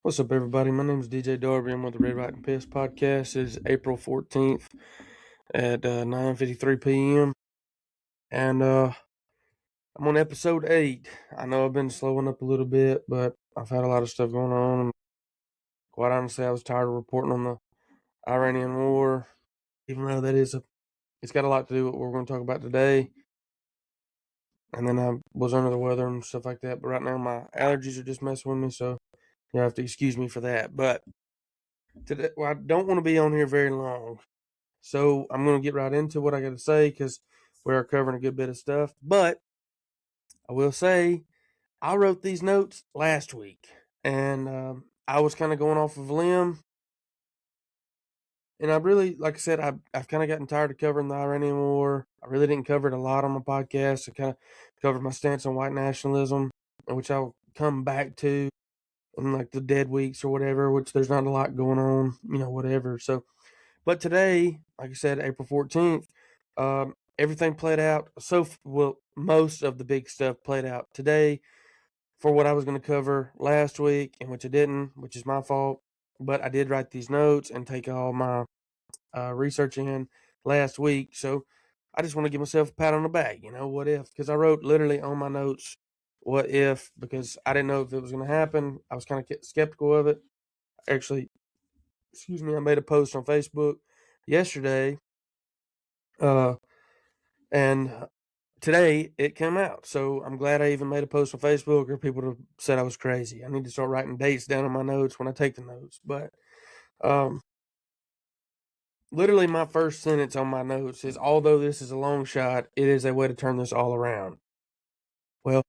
What's up, everybody? My name is DJ Darby. I'm with the White&Pissed podcast. It is April 14th at 9:53 p.m. And I'm on episode 8. I know I've been slowing up a little bit, but I've had a lot of stuff going on. Quite honestly, I was tired of reporting on the Iranian war, even though it's got a lot to do with what we're going to talk about today. And then I was under the weather and stuff like that. But right now, my allergies are just messing with me, so you have to excuse me for that. But today, I don't want to be on here very long. So I'm going to get right into what I got to say because we are covering a good bit of stuff. But I will say I wrote these notes last week, and I was kind of going off of a limb. And I really, like I said, I've kind of gotten tired of covering the Iranian war. I really didn't cover it a lot on my podcast. I kind of covered my stance on white nationalism, which I'll come back to in like the dead weeks or whatever, which there's not a lot going on, whatever. So, but today, like I said, April 14th, everything played out. Most of the big stuff played out today for what I was going to cover last week, and which I didn't, which is my fault. But I did write these notes and take all my research in last week. So I just want to give myself a pat on the back. What if? Because I wrote literally on my notes, what if, because I didn't know if it was going to happen. I was kind of skeptical of it. Actually, I made a post on Facebook yesterday, and today it came out. So I'm glad I even made a post on Facebook, or people have said I was crazy. I need to start writing dates down in my notes when I take the notes. But literally my first sentence on my notes is, although this is a long shot, it is a way to turn this all around. Well,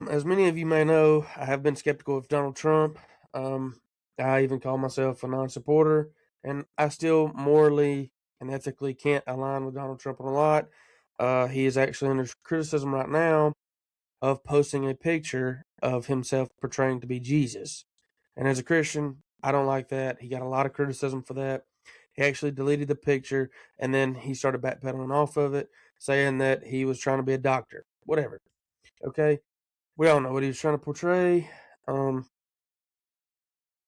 as many of you may know, I have been skeptical of Donald Trump. I even call myself a non-supporter, and I still morally and ethically can't align with Donald Trump on a lot. He is actually under criticism right now of posting a picture of himself portraying to be Jesus. And as a Christian, I don't like that. He got a lot of criticism for that. He actually deleted the picture, and then he started backpedaling off of it, saying that he was trying to be a doctor. Whatever. Okay? We all know what he was trying to portray.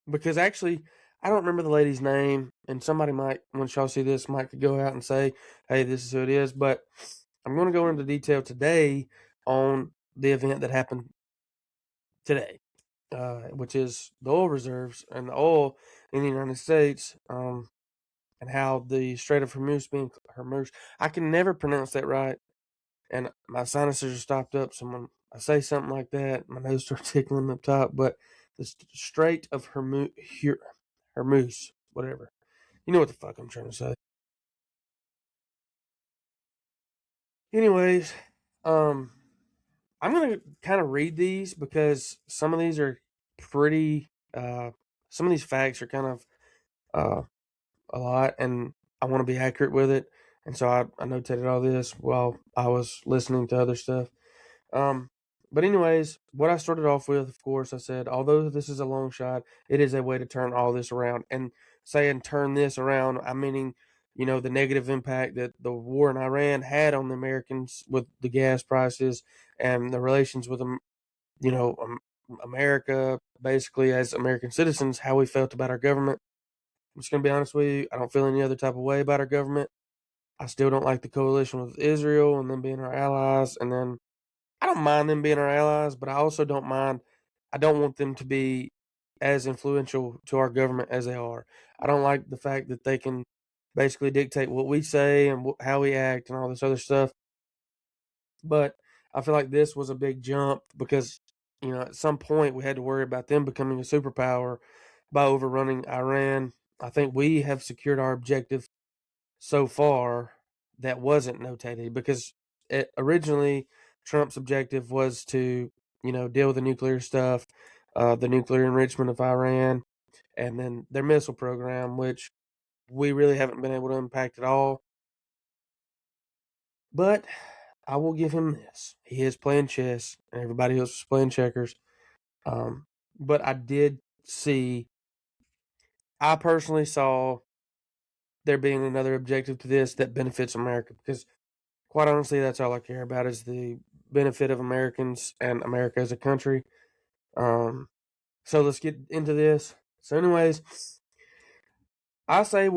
Because actually, I don't remember the lady's name, and somebody might, when y'all see this, might go out and say, hey, this is who it is. But I'm going to go into detail today on the event that happened today, which is the oil reserves and the oil in the United States, and how the Strait of Hormuz, I can never pronounce that right, and my sinuses are stopped up, so when I say something like that, my nose starts tickling up top, but the Strait of Hormuz, whatever. You know what the fuck I'm trying to say. Anyways, I'm gonna kind of read these because some of these are pretty. Some of these facts are kind of a lot, and I want to be accurate with it. And so I notated all this while I was listening to other stuff. Um, but anyways, what I started off with, of course, I said, although this is a long shot, it is a way to turn all this around. And saying turn this around, I'm meaning, the negative impact that the war in Iran had on the Americans with the gas prices and the relations with them, America, basically as American citizens, how we felt about our government. I'm just going to be honest with you. I don't feel any other type of way about our government. I still don't like the coalition with Israel and them being our allies. And then I don't mind them being our allies, but I also I don't want them to be as influential to our government as they are. I don't like the fact that they can basically dictate what we say and how we act and all this other stuff. But I feel like this was a big jump because, at some point we had to worry about them becoming a superpower by overrunning Iran. I think we have secured our objective so far that wasn't notated because originally Trump's objective was to, deal with the nuclear stuff, the nuclear enrichment of Iran, and then their missile program, which we really haven't been able to impact at all. But I will give him this. He is playing chess, and everybody else is playing checkers. But I personally saw there being another objective to this that benefits America because, quite honestly, that's all I care about is the benefit of Americans and America as a country. So let's get into this. So, anyways, I say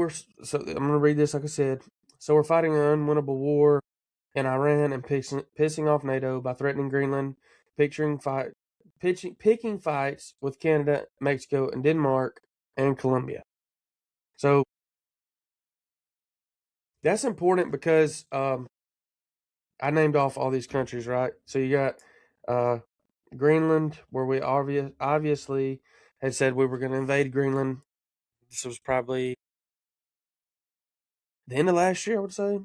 so. I'm gonna read this like I said. So we're fighting an unwinnable war in Iran and pissing off NATO by threatening Greenland, picking fights with Canada, Mexico, and Denmark and Colombia. So that's important because I named off all these countries, right? So you got uh, Greenland, where we obviously had said we were going to invade Greenland. This was probably the end of last year, I would say.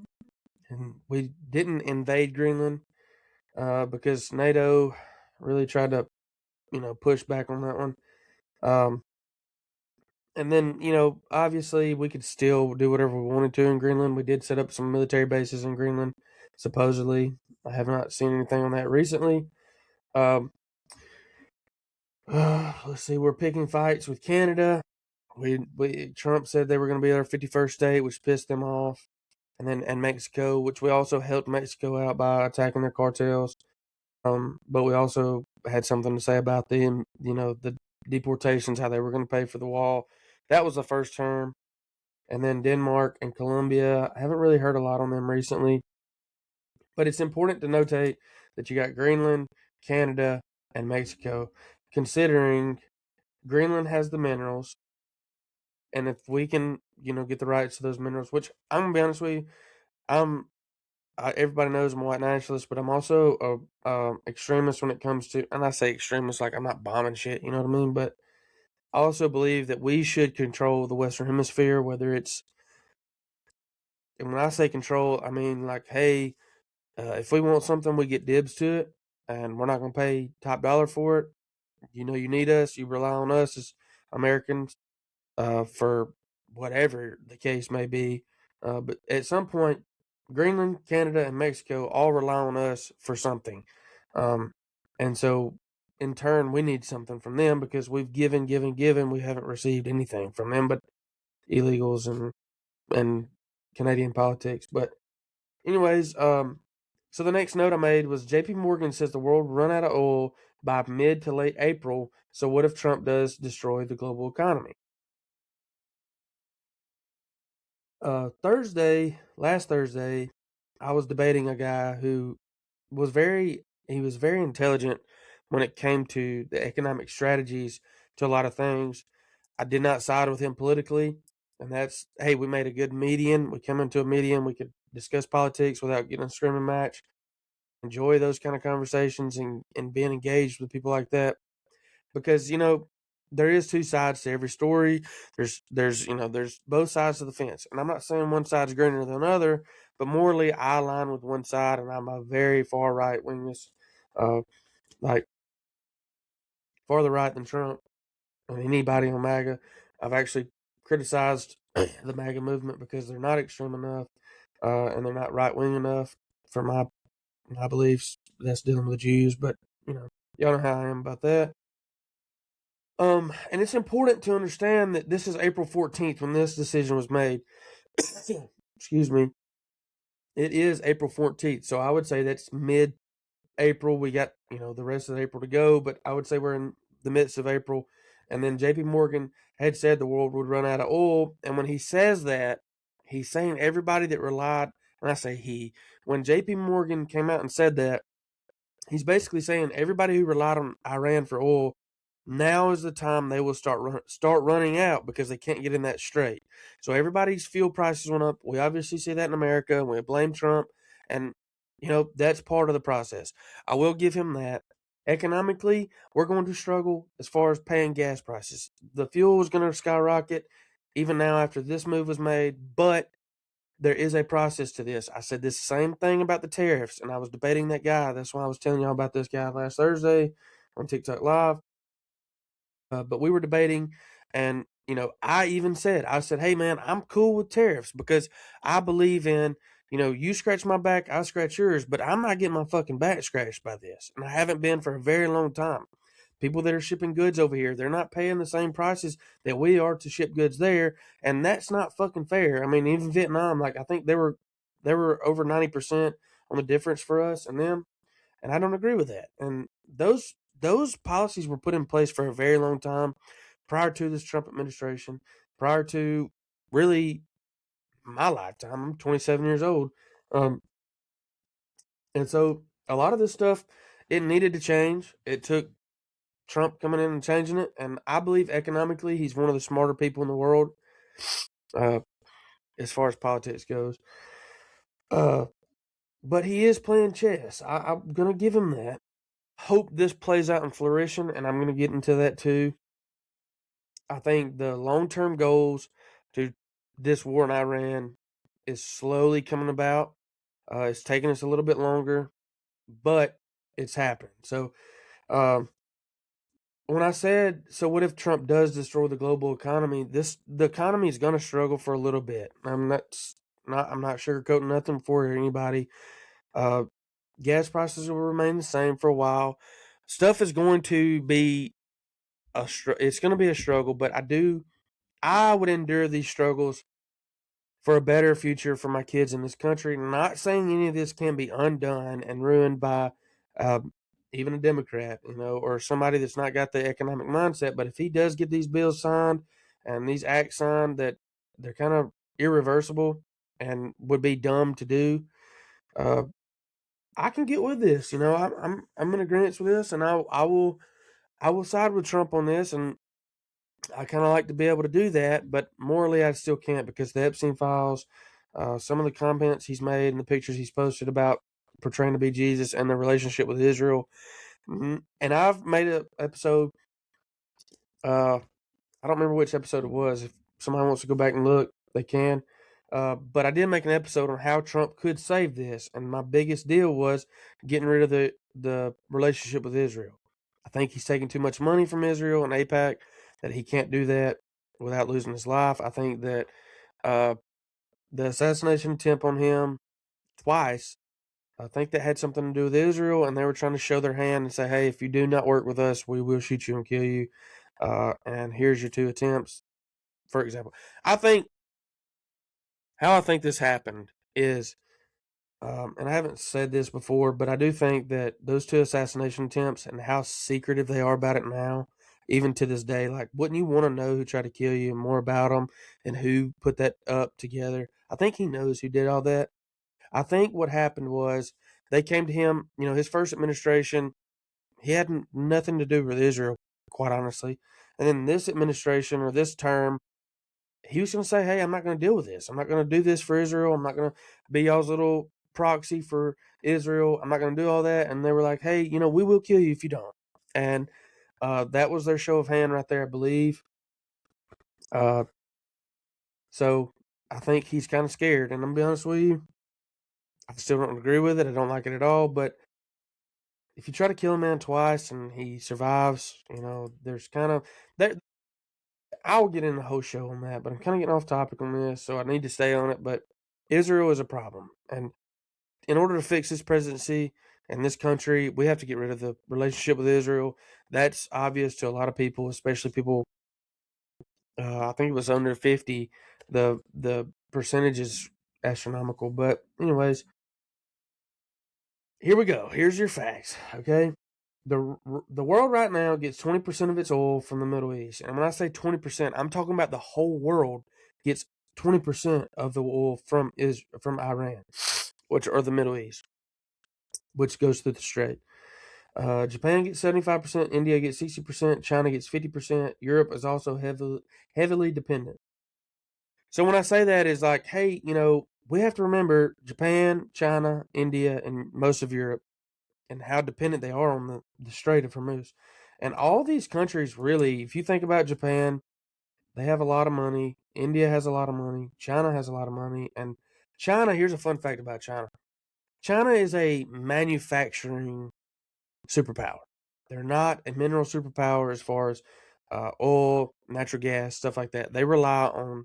And we didn't invade Greenland because NATO really tried to, push back on that one. Um, and then, obviously we could still do whatever we wanted to in Greenland. We did set up some military bases in Greenland, supposedly. I have not seen anything on that recently. Um, let's see. We're picking fights with Canada. Trump said they were going to be our 51st state, which pissed them off, and Mexico, which we also helped Mexico out by attacking their cartels. But we also had something to say about them. The deportations, how they were going to pay for the wall. That was the first term, and then Denmark and Colombia. I haven't really heard a lot on them recently, but it's important to notate that you got Greenland, Canada, and Mexico, considering Greenland has the minerals, and if we can, get the rights to those minerals, which I'm gonna be honest with you, I'm everybody knows I'm a white nationalist, but I'm also a extremist when it comes to, and I say extremist like I'm not bombing shit, you know what I mean? But I also believe that we should control the Western Hemisphere, whether it's, and when I say control, I mean like, hey, if we want something, we get dibs to it, and we're not gonna pay top dollar for it. You need us. You rely on us as Americans for whatever the case may be. But at some point, Greenland, Canada, and Mexico all rely on us for something. Um, and so, in turn, we need something from them because we've given, given, given. We haven't received anything from them but illegals and Canadian politics. But, anyways, so the next note I made was JP Morgan says the world will run out of oil by mid to late April. So, what if Trump does destroy the global economy? Last Thursday, I was debating a guy who he was very intelligent when it came to the economic strategies to a lot of things. I did not side with him politically, and hey, we made a good median. We come into a median, we could discuss politics without getting a screaming match. Enjoy those kind of conversations and being engaged with people like that because there is two sides to every story. There's both sides of the fence, and I'm not saying one side's greener than another, but morally I align with one side, and I'm a very far right wingist, like farther right than Trump and anybody on MAGA. I've actually criticized the MAGA movement because they're not extreme enough, and they're not right wing enough for my beliefs. That's dealing with the Jews, but y'all know how I am about that. And it's important to understand that this is April 14th when this decision was made. Excuse me. It is April 14th. So I would say that's mid April. We got, the rest of April to go, but I would say we're in the midst of April. And then JP Morgan had said the world would run out of oil. And when he says that, he's saying everybody that relied, and I say when JP Morgan came out and said that, he's basically saying everybody who relied on Iran for oil, now is the time they will start running out because they can't get in that straight. So everybody's fuel prices went up. We obviously see that in America, and we blame Trump, and that's part of the process. I will give him that. Economically, we're going to struggle as far as paying gas prices. The fuel is going to skyrocket even now after this move was made, but there is a process to this. I said this same thing about the tariffs, and I was debating that guy. That's why I was telling y'all about this guy last Thursday on TikTok Live. But we were debating, and I said, hey man, I'm cool with tariffs because I believe in, you scratch my back, I scratch yours, but I'm not getting my fucking back scratched by this, and I haven't been for a very long time. People that are shipping goods over here, they're not paying the same prices that we are to ship goods there, and that's not fucking fair. I mean, even Vietnam, like I think they were over 90% on the difference for us and them, and I don't agree with that. And those policies were put in place for a very long time prior to this Trump administration, prior to really my lifetime. I'm 27 years old. Um, and so a lot of this stuff, it needed to change. It took Trump coming in and changing it. And I believe economically, he's one of the smarter people in the world uh, as far as politics goes. Uh, but he is playing chess. I'm going to give him that. Hope this plays out in flourishing, and I'm going to get into that too. I think the long-term goals to this war in Iran is slowly coming about. It's taking us a little bit longer, but it's happened. So, um, when I said, so what if Trump does destroy the global economy? The economy is going to struggle for a little bit. I'm not sugarcoating nothing for anybody. Uh, gas prices will remain the same for a while. Stuff is going to be it's going to be a struggle, but I would endure these struggles for a better future for my kids in this country. Not saying any of this can be undone and ruined by uh, even a Democrat, or somebody that's not got the economic mindset. But if he does get these bills signed and these acts signed that they're kind of irreversible and would be dumb to do, uh, I can get with this. I'm in agreement with this, and I will side with Trump on this, and I kind of like to be able to do that, but morally I still can't because the Epstein files, some of the comments he's made and the pictures he's posted about portraying to be Jesus and the relationship with Israel. And I've made an episode. I don't remember which episode it was. If somebody wants to go back and look, they can. But I did make an episode on how Trump could save this, and my biggest deal was getting rid of the relationship with Israel. I think he's taking too much money from Israel and AIPAC that he can't do that without losing his life. I think that uh, the assassination attempt on him twice, I think that had something to do with Israel, and they were trying to show their hand and say, "Hey, if you do not work with us, we will shoot you and kill you." And here's your two attempts, for example. I think how I think this happened is, and I haven't said this before, but I do think that those two assassination attempts and how secretive they are about it now, even to this day, like, wouldn't you want to know who tried to kill you and more about them and who put that up together? I think he knows who did all that. I think what happened was they came to him, his first administration, he had nothing to do with Israel, quite honestly. And then this administration or this term, he was going to say, "Hey, I'm not going to deal with this. I'm not going to do this for Israel. I'm not going to be y'all's little proxy for Israel. I'm not going to do all that." And they were like, "Hey, we will kill you if you don't." And that was their show of hand right there, I believe. Uh, so I think he's kind of scared. And I'm going to be honest with you, I still don't agree with it. I don't like it at all. But if you try to kill a man twice and he survives, there's kind of there. I'll get in the whole show on that, but I'm kind of getting off topic on this, so I need to stay on it. But Israel is a problem, and in order to fix this presidency and this country, we have to get rid of the relationship with Israel. That's obvious to a lot of people, especially people. I think it was under 50. The percentage is astronomical, but anyways, here we go. Here's your facts. Okay, the world right now gets 20% of its oil from the Middle East, and when I say 20%, I'm talking about the whole world gets 20% of the oil from Iran, which are the Middle East, which goes through the Strait. Japan gets 75%, India gets 60%, China gets 50%. Europe is also heavily dependent. So when I say that is like, hey, we have to remember Japan, China, India, and most of Europe and how dependent they are on the Strait of Hormuz. And all these countries really, if you think about Japan, they have a lot of money. India has a lot of money. China has a lot of money. And China, here's a fun fact about China. China is a manufacturing superpower. They're not a mineral superpower as far as oil, natural gas, stuff like that. They rely on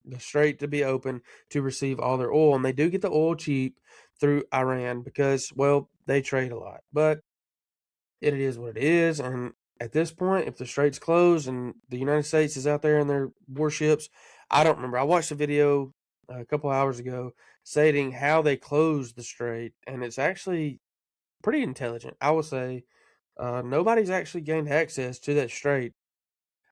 the strait to be open to receive all their oil. And they do get the oil cheap through Iran because, well, they trade a lot. But it is what it is. And at this point, if the strait's closed and the United States is out there in their warships, I don't remember. I watched a video a couple hours ago stating how they closed the strait, and it's actually pretty intelligent, I would say. Nobody's actually gained access to that strait.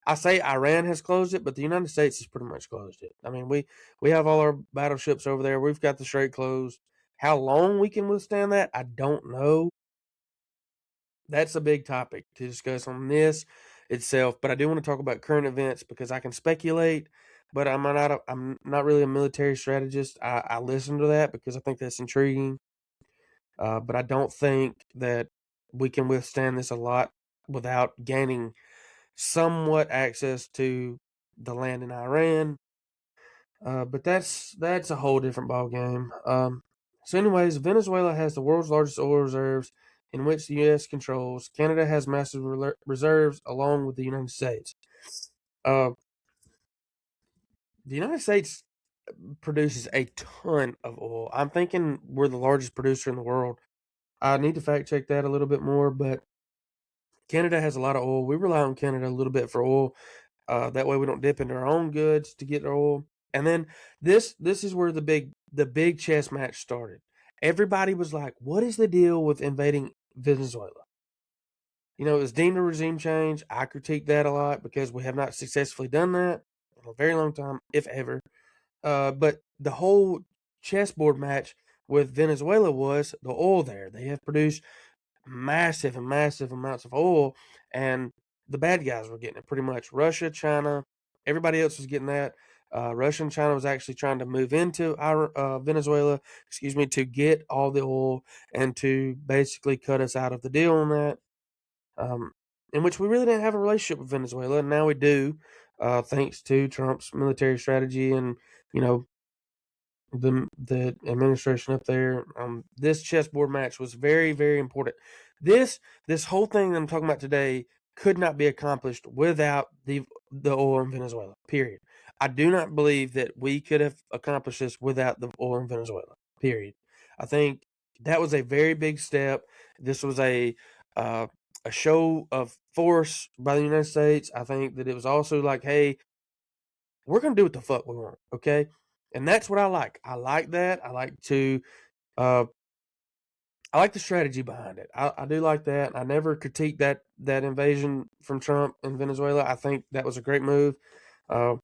I say Iran has closed it, but the United States has pretty much closed it. I mean, we have all our battleships over there. We've got the strait closed. How long we can withstand that, I don't know. That's a big topic to discuss on this itself. But I do want to talk about current events because I can speculate, but I'm not really a military strategist. I listen to that because I think that's intriguing. But I don't think that we can withstand this a lot without gaining somewhat access to the land in Iran. But that's a whole different ball game. So, anyways, Venezuela has the world's largest oil reserves, in which the U.S. controls. Canada has massive reserves, along with the United States. Uh, the United States produces a ton of oil. I'm thinking we're the largest producer in the world. I need to fact check that a little bit more, but Canada has a lot of oil. We rely on Canada a little bit for oil. That way we don't dip into our own goods to get our oil. And then this is where the big chess match started. Everybody was like, "What is the deal with invading Venezuela?" You know, it was deemed a regime change. I critique that a lot because we have not successfully done that in a very long time, if ever. But the whole chessboard match with Venezuela was the oil there. They have produced massive and massive amounts of oil, and the bad guys were getting it pretty much. Russia, China, everybody else was getting that. Russia and China was actually trying to move into Venezuela, to get all the oil and to basically cut us out of the deal on that. Um, in which we really didn't have a relationship with Venezuela, and now we do, thanks to Trump's military strategy and you know the administration up there. This chessboard match was very, very important. This whole thing that I'm talking about today could not be accomplished without the oil in Venezuela. Period. I do not believe that we could have accomplished this without the oil in Venezuela. Period. I think that was a very big step. This was uh, a show of force by the United States. I think that it was also like, hey, we're gonna do what the fuck we want, okay? And that's what I like. I like that. Uh, I like the strategy behind it. I do like that. I never critique that invasion from Trump in Venezuela. I think that was a great move. Uh,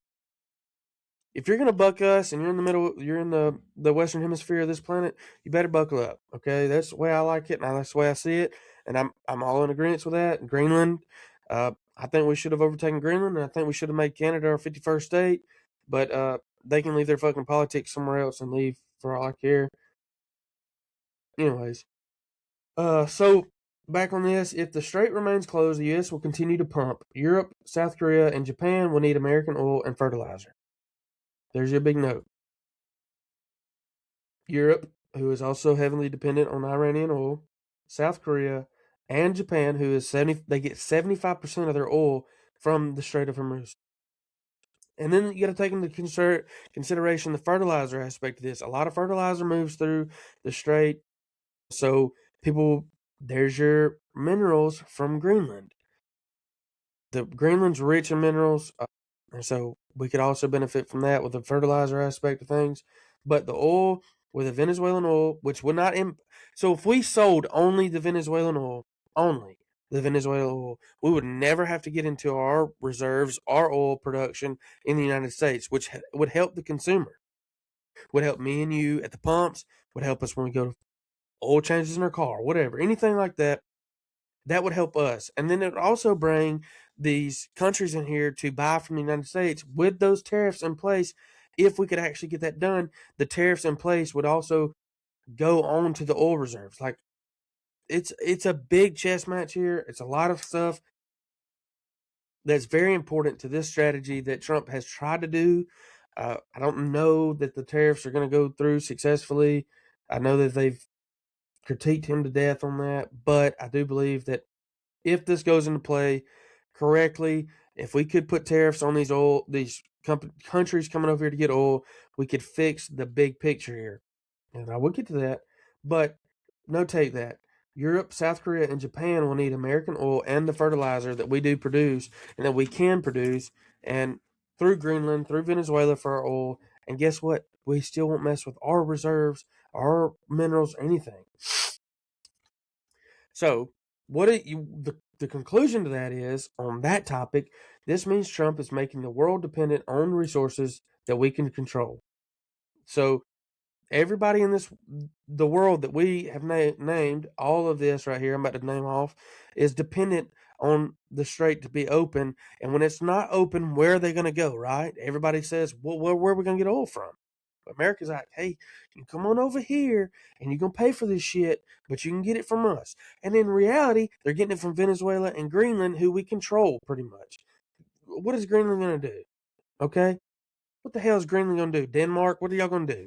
if you're gonna buck us and you're in the western hemisphere of this planet, you better buckle up. Okay, that's the way I like it, and that's the way I see it, and I'm all in agreement with that. Greenland, I think we should have overtaken Greenland, and I think we should have made Canada our 51st state, but they can leave their fucking politics somewhere else and leave for all I care. Anyways, so back on this, if the strait remains closed, the U.S. will continue to pump. Europe, South Korea, and Japan will need American oil and fertilizer. There's your big note. Europe, who is also heavily dependent on Iranian oil, South Korea, and Japan, who is they get 75% of their oil from the Strait of Hormuz. And then you got to take into consideration the fertilizer aspect of this. A lot of fertilizer moves through the strait, so there's your minerals from Greenland. The Greenland's rich in minerals, and so we could also benefit from that with the fertilizer aspect of things. But the oil, with the Venezuelan oil, which would not so if we sold only the Venezuelan oil, only the Venezuelan oil, we would never have to get into our reserves, our oil production in the United States, which would help the consumer, would help me and you at the pumps, would help us when we go to oil changes in our car, whatever, anything like that. That would help us. And then it would also bring these countries in here to buy from the United States with those tariffs in place. If we could actually get that done, the tariffs in place would also go on to the oil reserves. Like it's a big chess match here. It's a lot of stuff that's very important to this strategy that Trump has tried to do. I don't know that the tariffs are going to go through successfully. I know that they've critiqued him to death on that, but I do believe that if this goes into play correctly, if we could put tariffs on these countries coming over here to get oil, we could fix the big picture here. And I will get to that, but notate that Europe, South Korea, and Japan will need American oil and the fertilizer that we do produce and that we can produce, and through Greenland, through Venezuela for our oil. And guess what? We still won't mess with our reserves, our minerals, or anything. So the conclusion to that is, on that topic, this means Trump is making the world dependent on resources that we can control. So everybody in the world that we have named, all of this right here, I'm about to name off, is dependent on the strait to be open. And when it's not open, where are they going to go, right? Everybody says, well, where are we going to get oil from? But America's like, hey, you can come on over here and you're going to pay for this shit, but you can get it from us. And in reality, they're getting it from Venezuela and Greenland, who we control pretty much. What is Greenland going to do? Okay? What the hell is Greenland going to do? Denmark? What are y'all going to do?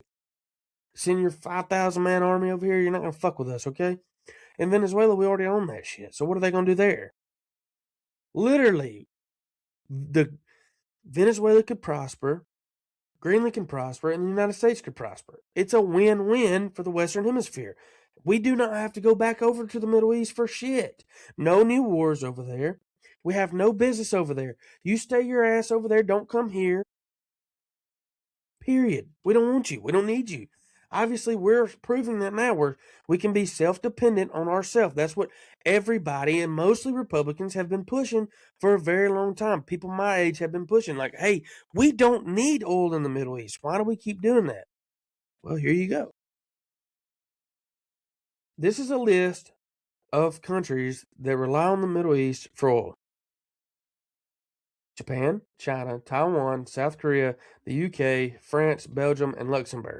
Send your 5,000 man army over here? You're not going to fuck with us, okay? In Venezuela, we already own that shit. So what are they going to do there? Literally, the Venezuela could prosper, Greenland can prosper, and the United States could prosper. It's a win-win for the Western Hemisphere. We do not have to go back over to the Middle East for shit. No new wars over there. We have no business over there. You stay your ass over there. Don't come here. Period. We don't want you. We don't need you. Obviously, we're proving that now. We can be self-dependent on ourselves. That's what everybody, and mostly Republicans, have been pushing for a very long time. People my age have been pushing, like, hey, we don't need oil in the Middle East. Why do we keep doing that? Well, here you go. This is a list of countries that rely on the Middle East for oil. Japan, China, Taiwan, South Korea, the UK, France, Belgium, and Luxembourg.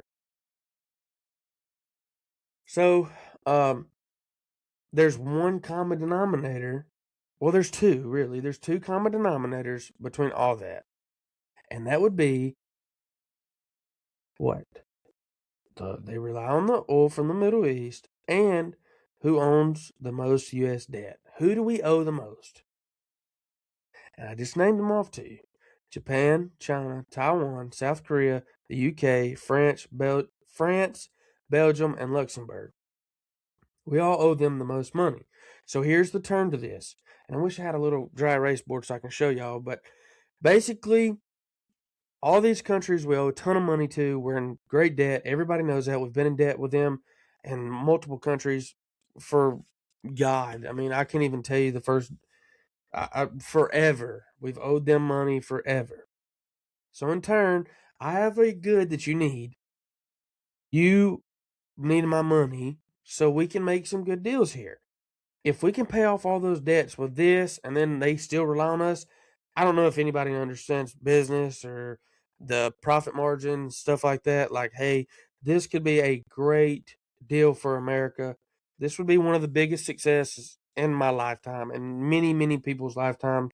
So, there's one common denominator. Well, there's two, really. There's two common denominators between all that. And that would be what? They rely on the oil from the Middle East, and who owns the most U.S. debt. Who do we owe the most? And I just named them off to you. Japan, China, Taiwan, South Korea, the UK, France, Belgium, and Luxembourg. We all owe them the most money. So here's the turn to this. And I wish I had a little dry erase board so I can show y'all. But basically, all these countries we owe a ton of money to. We're in great debt. Everybody knows that. We've been in debt with them and multiple countries for God. I mean, I can't even tell you the first forever. We've owed them money forever. So in turn, I have a good that you need. You need my money so we can make some good deals here. If we can pay off all those debts with this and then they still rely on us, I don't know if anybody understands business or the profit margins, stuff like that. Like, hey, this could be a great deal for America. This would be one of the biggest successes in my lifetime and many, many people's lifetime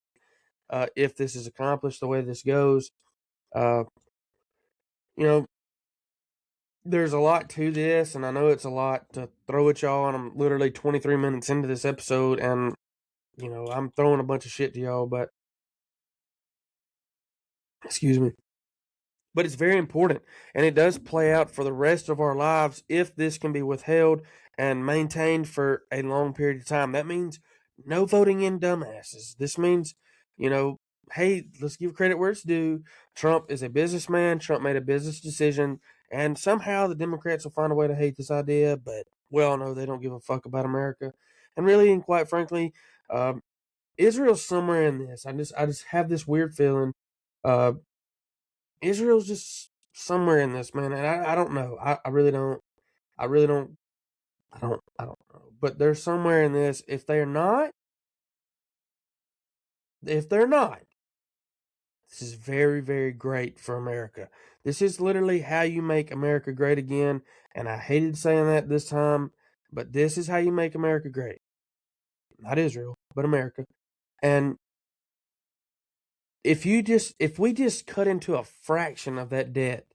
if this is accomplished the way this goes. Uh, you know, there's a lot to this, and I know it's a lot to throw at y'all, and I'm literally 23 minutes into this episode, and, I'm throwing a bunch of shit to y'all, but, excuse me. But it's very important, and it does play out for the rest of our lives if this can be withheld and maintained for a long period of time. That means no voting in dumbasses. This means, hey, let's give credit where it's due. Trump is a businessman. Trump made a business decision, and somehow the Democrats will find a way to hate this idea, but we all know they don't give a fuck about America. And really, and quite frankly, Israel's somewhere in this. I just have this weird feeling. Israel's just somewhere in this, man, and I don't know. I really don't. I really don't. I don't know. But they're somewhere in this. If they're not, this is very, very great for America. This is literally how you make America great again. And I hated saying that this time, but this is how you make America great. Not Israel, but America. And if we just cut into a fraction of that debt,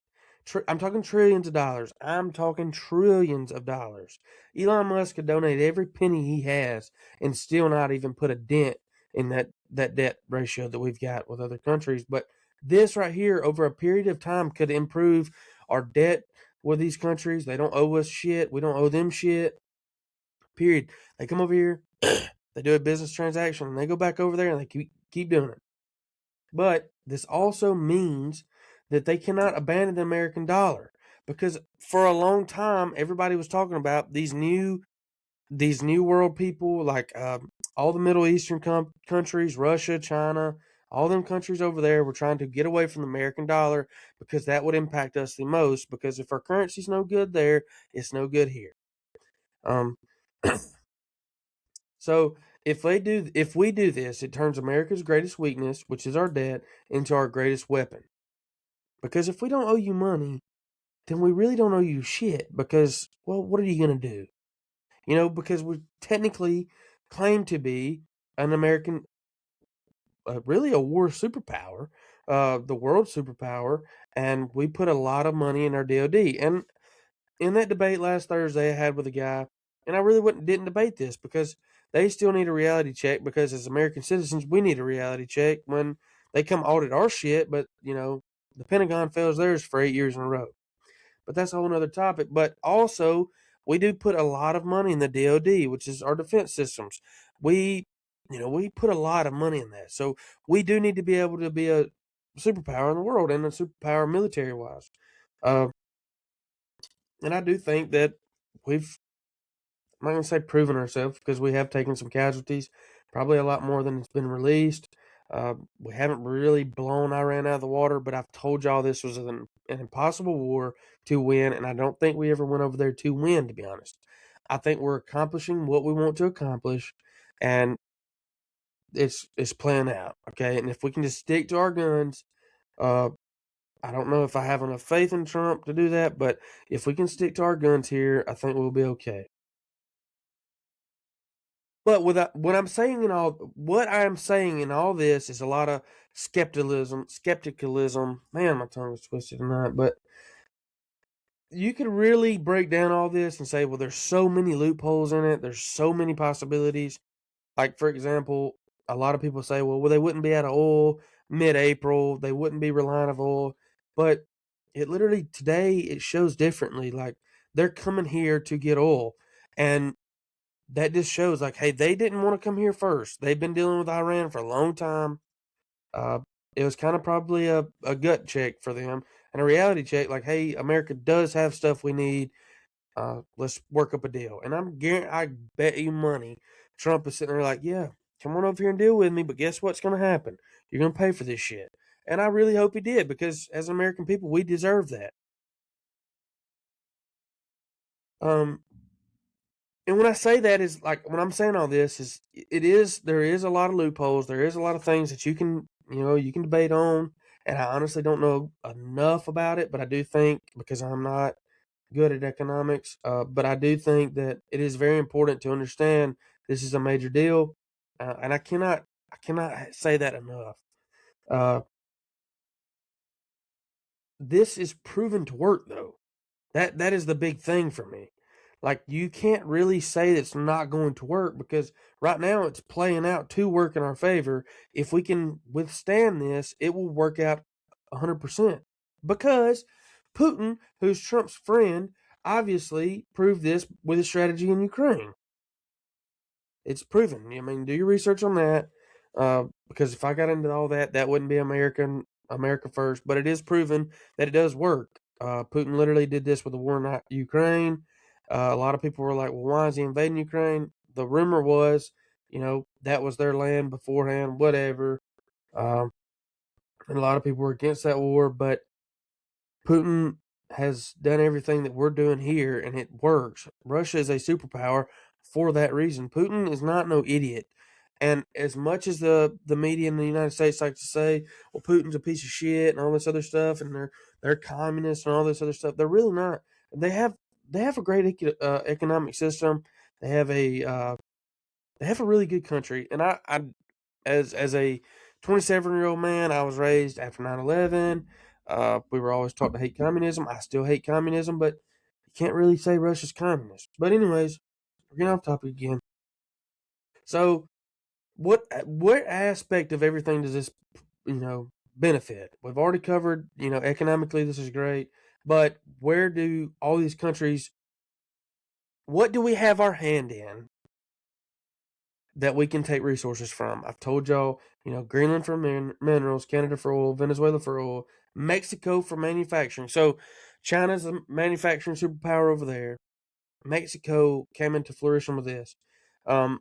I'm talking trillions of dollars. I'm talking trillions of dollars. Elon Musk could donate every penny he has and still not even put a dent in that debt ratio that we've got with other countries. But this right here, over a period of time, could improve our debt with these countries. They don't owe us shit. We don't owe them shit. Period. They come over here, they do a business transaction, and they go back over there and they keep doing it. But this also means that they cannot abandon the American dollar, because for a long time, everybody was talking about these new these new world people, like all the Middle Eastern countries, Russia, China, all them countries over there, were trying to get away from the American dollar because that would impact us the most. Because if our currency's no good there, it's no good here. Um, so if we do this, it turns America's greatest weakness, which is our debt, into our greatest weapon. Because if we don't owe you money, then we really don't owe you shit. Because, well, what are you gonna do? Because we technically claim to be an American, really a war superpower, the world superpower, and we put a lot of money in our DoD. And in that debate last Thursday I had with a guy, and I really didn't debate this because they still need a reality check, because as American citizens we need a reality check when they come audit our shit. But the Pentagon fails theirs for 8 years in a row. But that's a whole nother topic. But also, we do put a lot of money in the DoD, which is our defense systems. We put a lot of money in that. So we do need to be able to be a superpower in the world, and a superpower military wise. Uh, and I do think that we've, I'm not going to say proven ourselves, because we have taken some casualties, probably a lot more than it's been released. We haven't really blown Iran out of the water, but I've told y'all this was an impossible war to win, and I don't think we ever went over there to win, to be honest. I think we're accomplishing what we want to accomplish, and it's playing out, okay? And if we can just stick to our guns, uh, I don't know if I have enough faith in Trump to do that, but if we can stick to our guns here, I think we'll be okay. But what I am saying in all this is a lot of skepticalism. Man, my tongue is twisted tonight. But you could really break down all this and say, well, there's so many loopholes in it. There's so many possibilities. Like, for example, a lot of people say, well, they wouldn't be out of oil mid-April. They wouldn't be reliant of oil. But it literally, today, it shows differently. Like, they're coming here to get oil. And that just shows, like, hey, they didn't want to come here first. They've been dealing with Iran for a long time. Uh, it was kind of probably a gut check for them, and a reality check, like, hey, America does have stuff we need. Let's work up a deal. And I bet you money Trump is sitting there like, yeah, come on over here and deal with me, but guess what's going to happen? You're going to pay for this shit. And I really hope he did, because as American people, we deserve that. Um, And when I say that, is like, when I'm saying all this, is there is a lot of loopholes. There is a lot of things that you can debate on, and I honestly don't know enough about it. But I do think, because I'm not good at economics, but I do think that it is very important to understand this is a major deal, and I cannot say that enough. Uh, this is proven to work, though. That is the big thing for me. Like, you can't really say it's not going to work, because right now it's playing out to work in our favor. If we can withstand this, it will work out 100%. Because Putin, who's Trump's friend, obviously proved this with his strategy in Ukraine. It's proven. I mean, do your research on that. Because if I got into all that, that wouldn't be America first. But it is proven that it does work. Putin literally did this with the war in Ukraine. A lot of people were like, well, why is he invading Ukraine? The rumor was, that was their land beforehand, whatever. Um, and a lot of people were against that war, but Putin has done everything that we're doing here, and it works. Russia is a superpower for that reason. Putin is not no idiot. And as much as the media in the United States like to say, well, Putin's a piece of shit and all this other stuff, and they're communists and all this other stuff, they're really not. They have a great economic system. They have a really good country, and I as a 27-year-old man, I was raised after 9/11. We were always taught to hate communism. I still hate communism, but you can't really say Russia's communist. But anyways, we're getting off topic again. So, what aspect of everything does this benefit? We've already covered, economically this is great, but where do all these countries? What do we have our hand in that we can take resources from? I've told y'all, Greenland for minerals, Canada for oil, Venezuela for oil, Mexico for manufacturing. So China's a manufacturing superpower over there. Mexico came into flourishing with this. Um,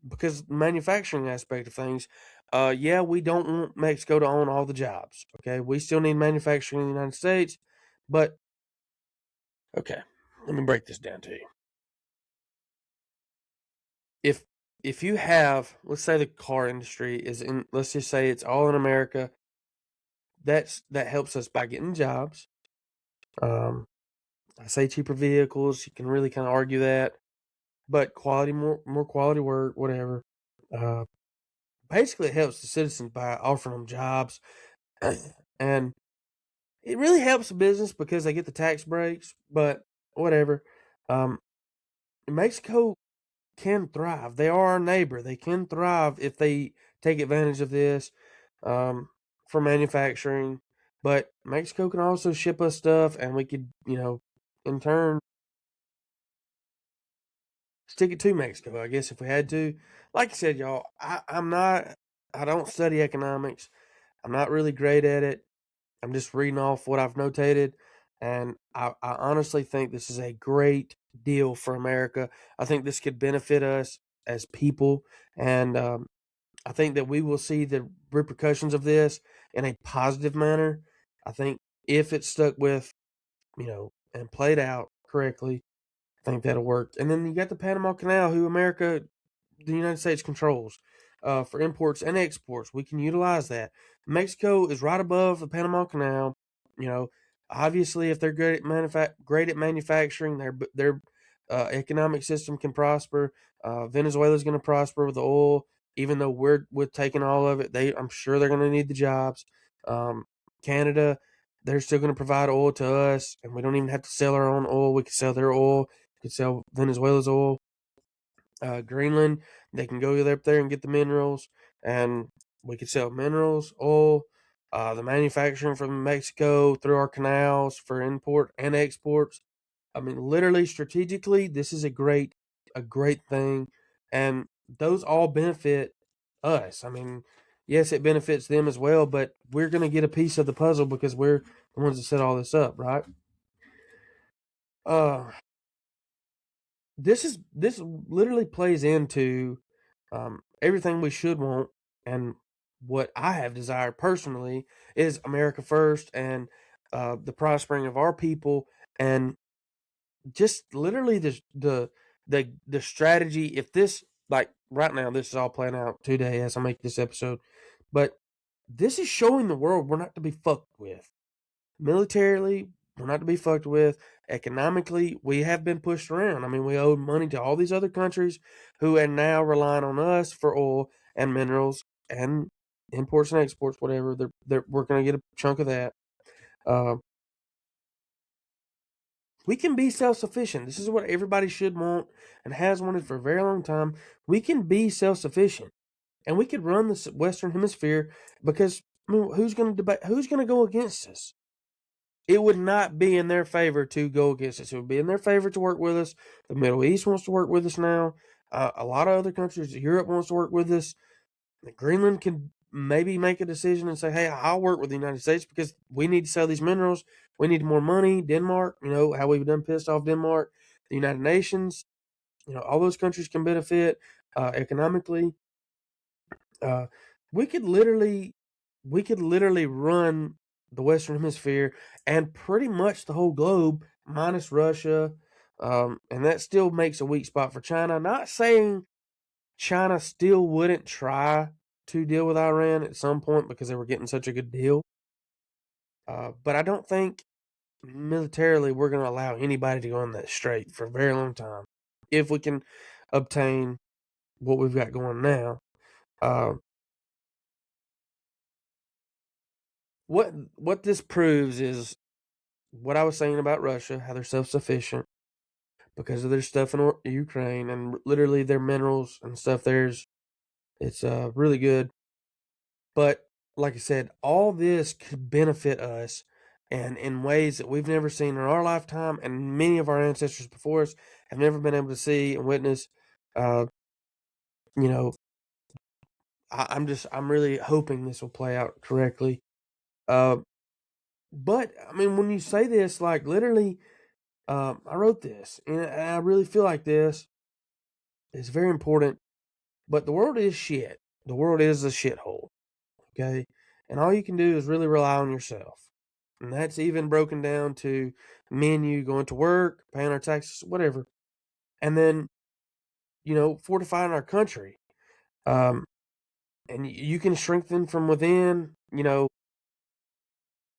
because the manufacturing aspect of things, yeah, we don't want Mexico to own all the jobs. Okay, we still need manufacturing in the United States, but okay, let me break this down to you. If if you have, let's say the car industry is in, let's just say it's all in America, that helps us by getting jobs. Um, I say cheaper vehicles. You can really kind of argue that, but quality, more quality work, whatever. Uh, Basically, it helps the citizens by offering them jobs, and it really helps the business because they get the tax breaks. But whatever, um, Mexico can thrive. They are our neighbor. They can thrive if they take advantage of this um, for manufacturing. But Mexico can also ship us stuff, and we could, in turn, stick it to Mexico, I guess, if we had to. Like I said, y'all, I don't study economics. I'm not really great at it. I'm just reading off what I've notated. And I honestly think this is a great deal for America. I think this could benefit us as people. And I think that we will see the repercussions of this in a positive manner. I think if it's stuck with, and played out correctly, I think that'll work. And then you got the Panama Canal, who the United States controls for imports and exports. We can utilize that. Mexico is right above the Panama Canal. You know, obviously, if they're great at manufacturing, their economic system can prosper. Venezuela is going to prosper with the oil, even though we're taking all of it. I'm sure they're going to need the jobs. Um, Canada, they're still going to provide oil to us, and we don't even have to sell our own oil. We can sell their oil. We can sell Venezuela's oil. Greenland, they can go up there and get the minerals, and we could sell minerals, oil, the manufacturing from Mexico through our canals for import and exports. I mean, literally, strategically, this is a great thing, and those all benefit us. I mean, yes, it benefits them as well, but we're going to get a piece of the puzzle because we're the ones that set all this up, right? Uh, this literally plays into everything we should want, and what I have desired personally is America first, and the prospering of our people, and just literally the strategy. If this, like right now, this is all playing out today as I make this episode, but this is showing the world we're not to be fucked with. Militarily, we're not to be fucked with. Economically, we have been pushed around. I mean, we owe money to all these other countries who are now relying on us for oil and minerals and imports and exports, whatever. We're going to get a chunk of that. Uh, we can be self sufficient. This is what everybody should want and has wanted for a very long time. We can be self sufficient, and we could run the Western Hemisphere because I mean, who's going to debate? Who's going to go against us? It would not be in their favor to go against us. It would be in their favor to work with us. The Middle East wants to work with us now. A lot of other countries, Europe wants to work with us. Greenland can maybe make a decision and say, hey, I'll work with the United States because we need to sell these minerals. We need more money. Denmark, how we've done pissed off Denmark. The United Nations, all those countries can benefit economically. Uh, we could literally run the Western Hemisphere and pretty much the whole globe, minus Russia, and that still makes a weak spot for China. Not saying China still wouldn't try to deal with Iran at some point because they were getting such a good deal, but I don't think militarily we're going to allow anybody to go on that strait for a very long time if we can obtain what we've got going now. Uh, what this proves is what I was saying about Russia, how they're self sufficient because of their stuff in Ukraine and literally their minerals and stuff. It's really good, but like I said, all this could benefit us, and in ways that we've never seen in our lifetime, and many of our ancestors before us have never been able to see and witness. Uh, you know, I'm really hoping this will play out correctly. Uh, but I mean, when you say this, like literally, I wrote this, and I really feel like this is very important. But the world is shit. The world is a shithole. Okay, and all you can do is really rely on yourself, and that's even broken down to me and you going to work, paying our taxes, whatever, and then fortifying our country. Um, and you can strengthen from within.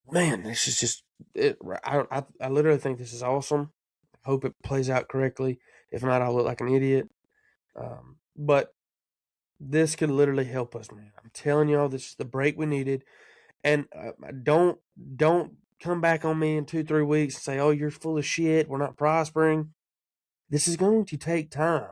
Man, this is just it. I literally think this is awesome. I hope it plays out correctly. If not, I'll look like an idiot. But this could literally help us, man. I'm telling y'all, this is the break we needed. And don't come back on me in 2-3 weeks and say, "Oh, you're full of shit. We're not prospering." This is going to take time.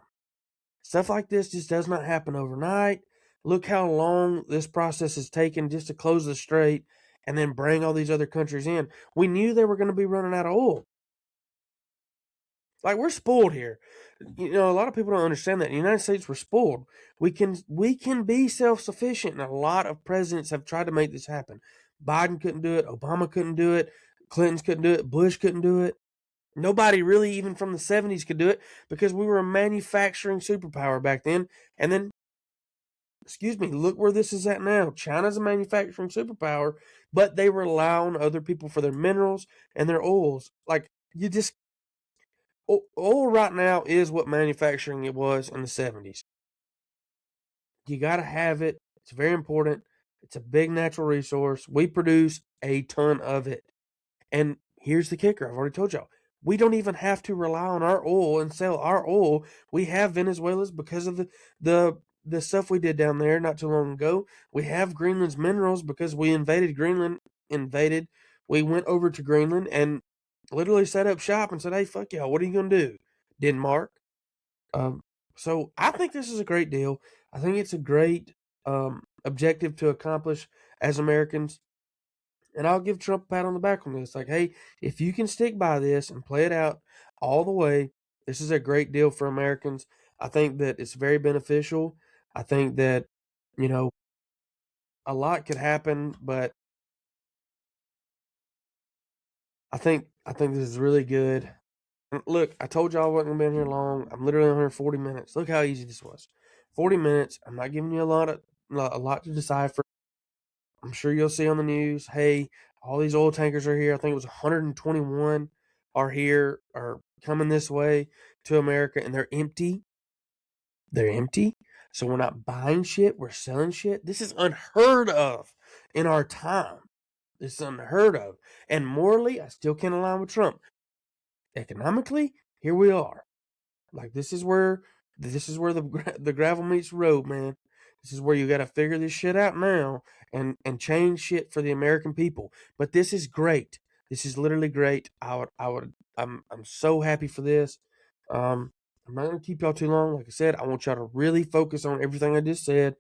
Stuff like this just does not happen overnight. Look how long this process has taken just to close the strait and then bring all these other countries in. We knew they were going to be running out of oil. Like, we're spoiled here. A lot of people don't understand that. In the United States, we're spoiled. We can be self-sufficient, and a lot of presidents have tried to make this happen. Biden couldn't do it. Obama couldn't do it. Clinton couldn't do it. Bush couldn't do it. Nobody really, even from the 70s, could do it because we were a manufacturing superpower back then. And then, excuse me, look where this is at now. China's a manufacturing superpower, but they rely on other people for their minerals and their oils. Like, oil right now is what manufacturing it was in the 70s. You got to have it. It's very important. It's a big natural resource. We produce a ton of it. And here's the kicker. I've already told y'all. We don't even have to rely on our oil and sell our oil. We have Venezuela's because of the stuff we did down there not too long ago. We have Greenland's minerals because we invaded Greenland. We went over to Greenland and literally set up shop and said, "Hey, fuck y'all. What are you gonna do?" Denmark. Um, so I think this is a great deal. I think it's a great objective to accomplish as Americans. And I'll give Trump a pat on the back on this. Like, hey, if you can stick by this and play it out all the way, this is a great deal for Americans. I think that it's very beneficial. I think that, you know, a lot could happen, but I think this is really good. Look, I told y'all I wasn't gonna be in here long. I'm literally on here 40 minutes. Look how easy this was. 40 minutes. I'm not giving you a lot to decipher. I'm sure you'll see on the news, hey, all these oil tankers are here. I think it was 121 are here, are coming this way to America, and they're empty. They're empty. So we're not buying shit, we're selling shit. This is unheard of in our time. This is unheard of. And morally, I still can't align with Trump. Economically, here we are. Like, this is where the gravel meets the road, man. This is where you got to figure this shit out now and change shit for the American people. But this is great. This is literally great. I'm so happy for this. I'm not gonna keep y'all too long. Like I said, I want y'all to really focus on everything I just said.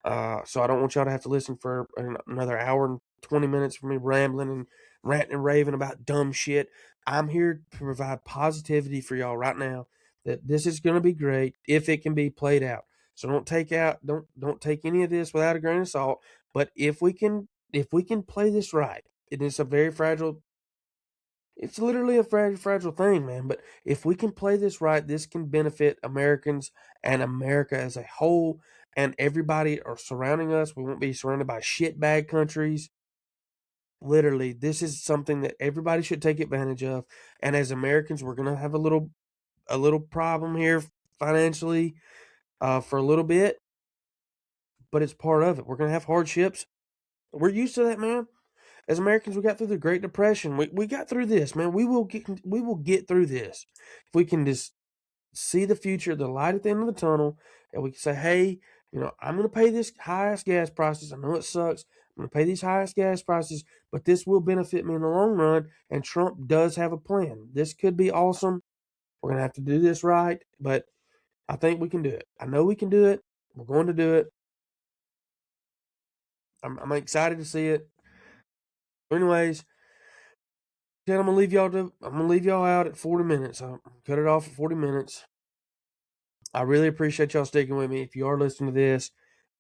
So I don't want y'all to have to listen for another hour and 20 minutes for me rambling and ranting and raving about dumb shit. I'm here to provide positivity for y'all right now that this is going to be great if it can be played out. So don't take any of this without a grain of salt. But if we can play this right, it is a very fragile. It's literally a fragile thing, man. But if we can play this right, this can benefit Americans and America as a whole, and everybody are surrounding us. We won't be surrounded by shitbag countries. Literally, this is something that everybody should take advantage of. And as Americans, we're gonna have a little problem here financially for a little bit, but it's part of it. We're gonna have hardships. We're used to that, man. As Americans, we got through the Great Depression. We got through this, man. We will get through this if we can just see the future, the light at the end of the tunnel, and we can say, hey, I'm going to pay this highest gas prices. I know it sucks. I'm going to pay these highest gas prices, but this will benefit me in the long run. And Trump does have a plan. This could be awesome. We're going to have to do this right, but I think we can do it. I know we can do it. We're going to do it. I'm excited to see it. Anyways, I'm gonna leave y'all out at 40 minutes. I'll cut it off at 40 minutes. I really appreciate y'all sticking with me. If you are listening to this,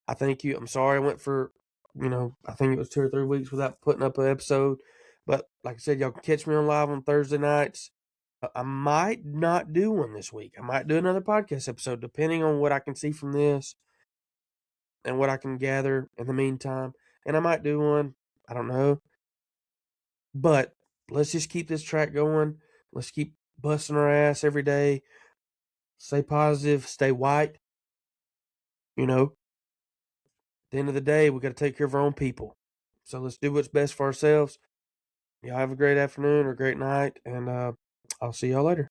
I thank you. I'm sorry I went for, I think it was 2 or 3 weeks without putting up an episode. But like I said, y'all can catch me on live on Thursday nights. I might not do one this week. I might do another podcast episode, depending on what I can see from this and what I can gather in the meantime. And I might do one. I don't know. But let's just keep this track going. Let's keep busting our ass every day. Stay positive. Stay white. You know, at the end of the day, we got to take care of our own people. So let's do what's best for ourselves. Y'all have a great afternoon or great night. And I'll see y'all later.